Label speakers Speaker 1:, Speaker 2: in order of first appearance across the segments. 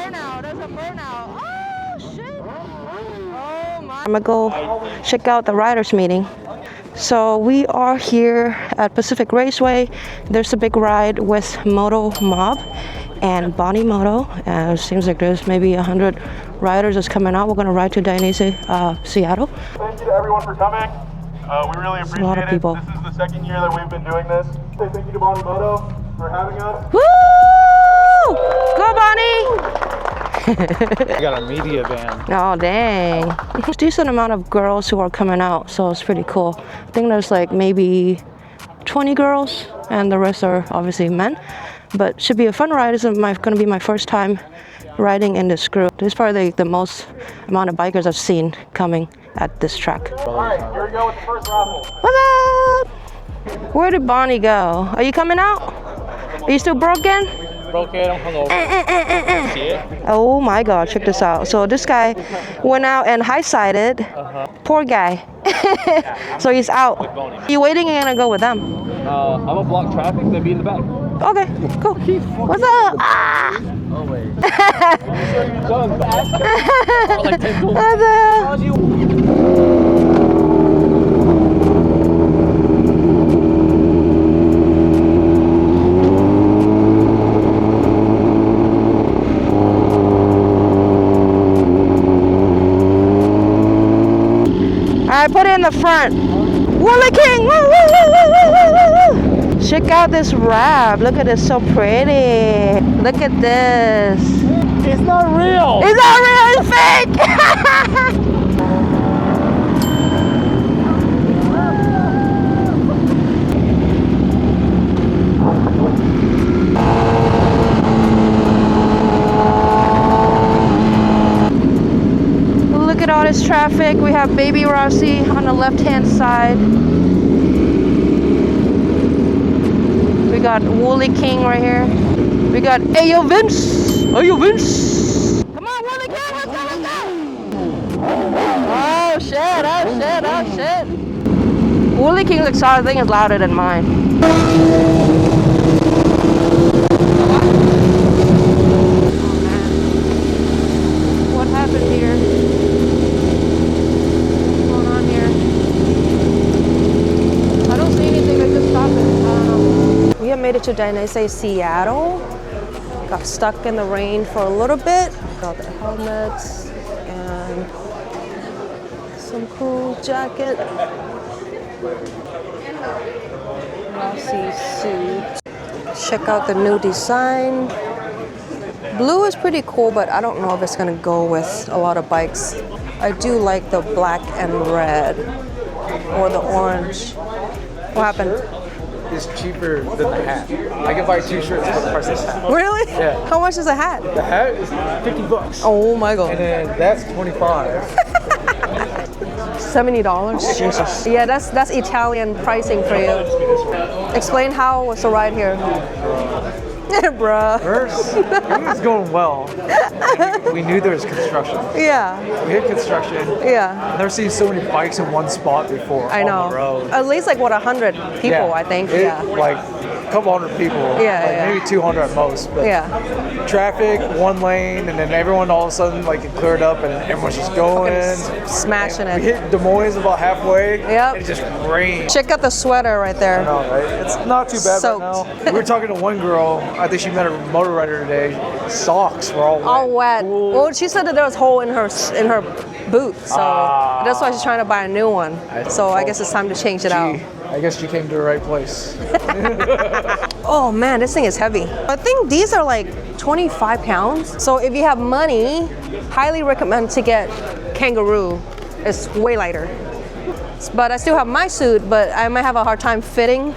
Speaker 1: burnout. There's a burnout. Oh, shit. Oh, my. I'm gonna go check out the riders meeting. So we are here at Pacific Raceway. There's a big ride with MotoMob and Bonimoto. And it seems like there's maybe 100 riders that's coming out. We're gonna ride to Dainese, Seattle.
Speaker 2: Thank you to everyone for coming. We really appreciate
Speaker 1: a lot of people.
Speaker 2: This is the second year that we've been doing this. Thank you to Bonimoto for having us.
Speaker 1: Woo! Go Boni!
Speaker 3: We got a media van.
Speaker 1: Oh dang. There's a decent amount of girls who are coming out, so it's pretty cool. I think there's like maybe 20 girls and the rest are obviously men. But should be a fun ride. It's gonna be my first time riding in this group. This is probably the most amount of bikers I've seen coming at this track.
Speaker 2: Alright, here we go with the first raffle.
Speaker 1: What up? Where did Boni go? Are you coming out? Are you still broken?
Speaker 3: Broken, I'm hungover. See it?
Speaker 1: Oh my god, check this out. So this guy went out and high-sided. Poor guy. So he's out. You waiting or gonna go with them?
Speaker 3: I'm gonna block traffic, then be in the back.
Speaker 1: Okay, cool. What's up? Ah!
Speaker 3: Oh wait.
Speaker 1: What the hell? I put it in the front. Wooly King! Woo, woo, woo, woo, woo, woo, woo. Check out this wrap. Look at this, so pretty. Look at this.
Speaker 3: It's not real!
Speaker 1: It's not real, it's fake! Look at all this traffic. We have Baby Rossi on the left-hand side. We got Wooly King right here. We got Ayo Vince. Ayo Vince. Come on, Wooly King, let's go, let's go. Oh shit, oh shit, oh shit. Wooly King's excited thing is louder than mine. What happened here? We have made it to Dainese Seattle. Got stuck in the rain for a little bit. Got the helmets and some cool jacket. Rossi suit. Check out the new design. Blue is pretty cool, but I don't know if it's gonna go with a lot of bikes. I do like the black and red or the orange. What happened?
Speaker 3: It's cheaper than the hat. I can buy 2 shirts for the price of this hat.
Speaker 1: Really?
Speaker 3: Yeah.
Speaker 1: How much is a hat?
Speaker 3: The hat is $50.
Speaker 1: Oh my god.
Speaker 3: And then that's $25.
Speaker 1: $70? Jesus. Yeah, that's Italian pricing for you. Explain how was the ride here. Bruh.
Speaker 3: First, it was going well. We knew there was construction.
Speaker 1: Yeah.
Speaker 3: We hit construction.
Speaker 1: Yeah.
Speaker 3: I've never seen so many bikes in one spot before.
Speaker 1: I know.
Speaker 3: On the road.
Speaker 1: At least like what 100 people,
Speaker 3: Yeah.
Speaker 1: I think.
Speaker 3: Yeah. Like a couple hundred people.
Speaker 1: Yeah,
Speaker 3: like
Speaker 1: yeah.
Speaker 3: Maybe 200 at most. But
Speaker 1: Yeah.
Speaker 3: traffic, one lane, and then everyone all of a sudden like it cleared up and everyone's just going.
Speaker 1: Smashing
Speaker 3: We
Speaker 1: it.
Speaker 3: hit Des Moines about halfway.
Speaker 1: Yep.
Speaker 3: And it just rained.
Speaker 1: Check out the sweater right there.
Speaker 3: No, right? It's not too bad
Speaker 1: Soaked.
Speaker 3: right now. We were talking to one girl. I think she met a motor rider today. Socks were all wet.
Speaker 1: All wet.
Speaker 3: Ooh.
Speaker 1: Well, she said that there was a hole in her boot, so that's why she's trying to buy a new one. So I guess it's time to change it out.
Speaker 3: I guess you came to the right place.
Speaker 1: Oh man, this thing is heavy. I think these are like 25 pounds. So if you have money, highly recommend to get kangaroo. It's way lighter. But I still have my suit, but I might have a hard time fitting.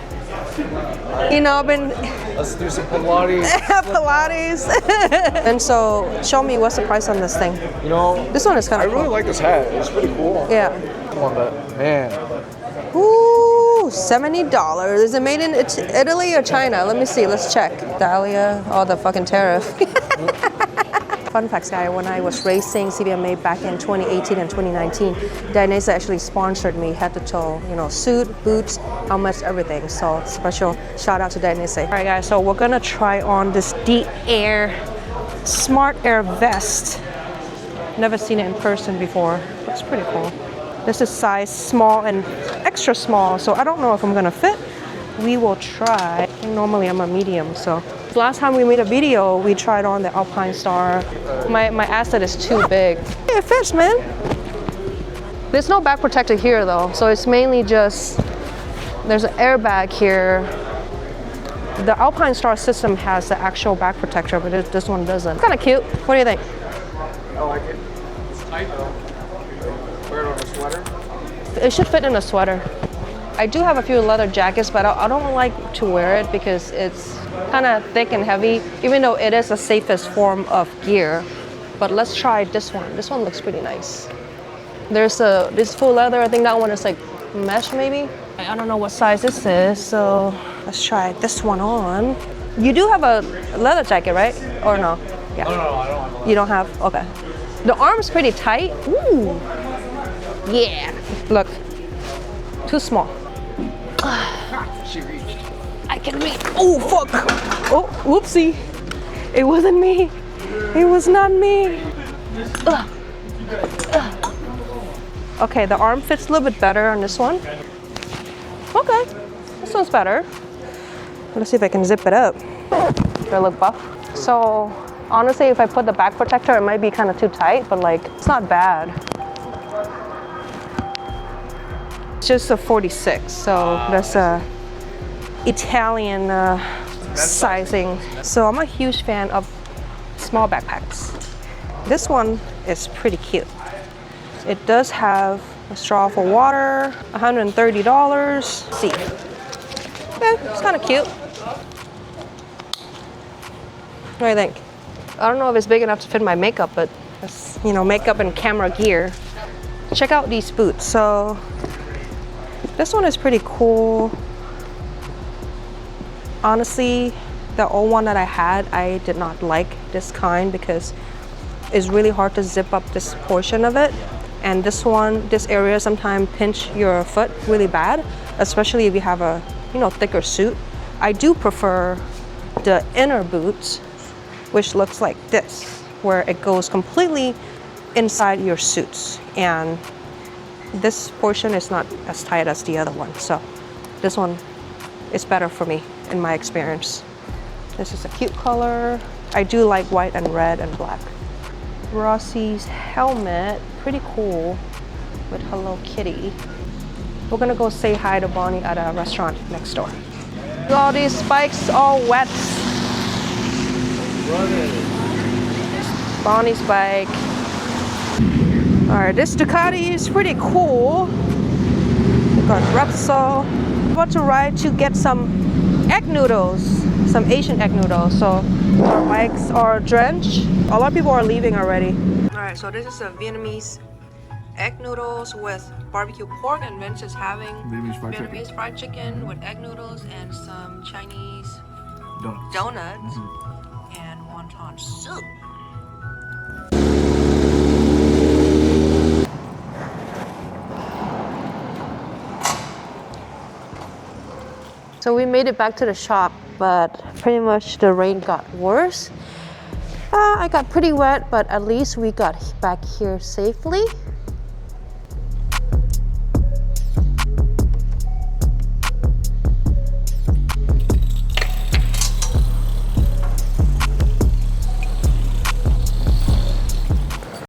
Speaker 1: You know, I've been
Speaker 3: Let's do some Pilates.
Speaker 1: Pilates. And so, show me what's the price on this thing.
Speaker 3: You know,
Speaker 1: This one is kind
Speaker 3: I
Speaker 1: of
Speaker 3: really
Speaker 1: cool.
Speaker 3: like this hat. It's pretty cool.
Speaker 1: Yeah.
Speaker 3: Come on, but man,
Speaker 1: Ooh, $70. Is it made in Italy or China? Let me see. Let's check. Dahlia. Oh, the fucking tariff. Fun facts, guy. When I was racing CBMA back in 2018 and 2019, Dainese actually sponsored me head to toe. You know, suit, boots, helmets, everything. So special shout out to Dainese. All right, guys. So we're gonna try on this D Air Smart Air vest. Never seen it in person before. It's pretty cool. This is size small and extra small, so I don't know if I'm gonna fit. We will try. Normally I'm a medium, so. Last time we made a video, we tried on the Alpine Star. My asset is too big. Hey, it fits, man. There's no back protector here though, so it's mainly just, there's an airbag here. The Alpine Star system has the actual back protector, but this one doesn't. Kind of cute. What do you think?
Speaker 3: I like it. It's tight though. Wear it on a sweater.
Speaker 1: It should fit in a sweater. I do have a few leather jackets, but I don't like to wear it because it's kind of thick and heavy, even though it is the safest form of gear. But let's try this one. This one looks pretty nice. There's this full leather. I think that one is like mesh maybe. I don't know what size this is, so let's try this one on. You do have a leather jacket, right? Or no? Yeah.
Speaker 2: No, I don't have a
Speaker 1: You don't have? Okay. The arm's pretty tight. Ooh. Yeah. Look. Too small.
Speaker 3: She reached.
Speaker 1: I can reach. Oh, fuck. Oh, whoopsie. It wasn't me. It was not me. Ugh. Ugh. Okay, the arm fits a little bit better on this one. Okay, this one's better. Let's see if I can zip it up. Do I look buff? So, honestly, if I put the back protector, it might be kind of too tight, but like, it's not bad. It's just a 46, so that's a Italian sizing. So I'm a huge fan of small backpacks. This one is pretty cute. It does have a straw for water, $130. Let's see. Yeah, it's kind of cute. What do you think? I don't know if it's big enough to fit my makeup, but it's, you know, makeup and camera gear. Check out these boots. So this one is pretty cool. Honestly, the old one that I had, I did not like this kind because it's really hard to zip up this portion of it. And this one, this area sometimes pinch your foot really bad, especially if you have a, you know, thicker suit. I do prefer the inner boots, which looks like this, where it goes completely inside your suits. And this portion is not as tight as the other one. So this one is better for me in my experience. This is a cute color. I do like white and red and black. Rossi's helmet, pretty cool with Hello Kitty. We're gonna go say hi to Boni at a restaurant next door. All these spikes all wet. Boni's bike. All right, this Ducati is pretty cool. We got Repsol. About to ride to get some egg noodles, some Asian egg noodles. So our bikes are drenched. A lot of people are leaving already. All right, so this is a Vietnamese egg noodles with barbecue pork, and Vince is having Vietnamese fried chicken with egg noodles and some Chinese donuts and wonton soup. So we made it back to the shop, but pretty much the rain got worse. I got pretty wet, but at least we got back here safely.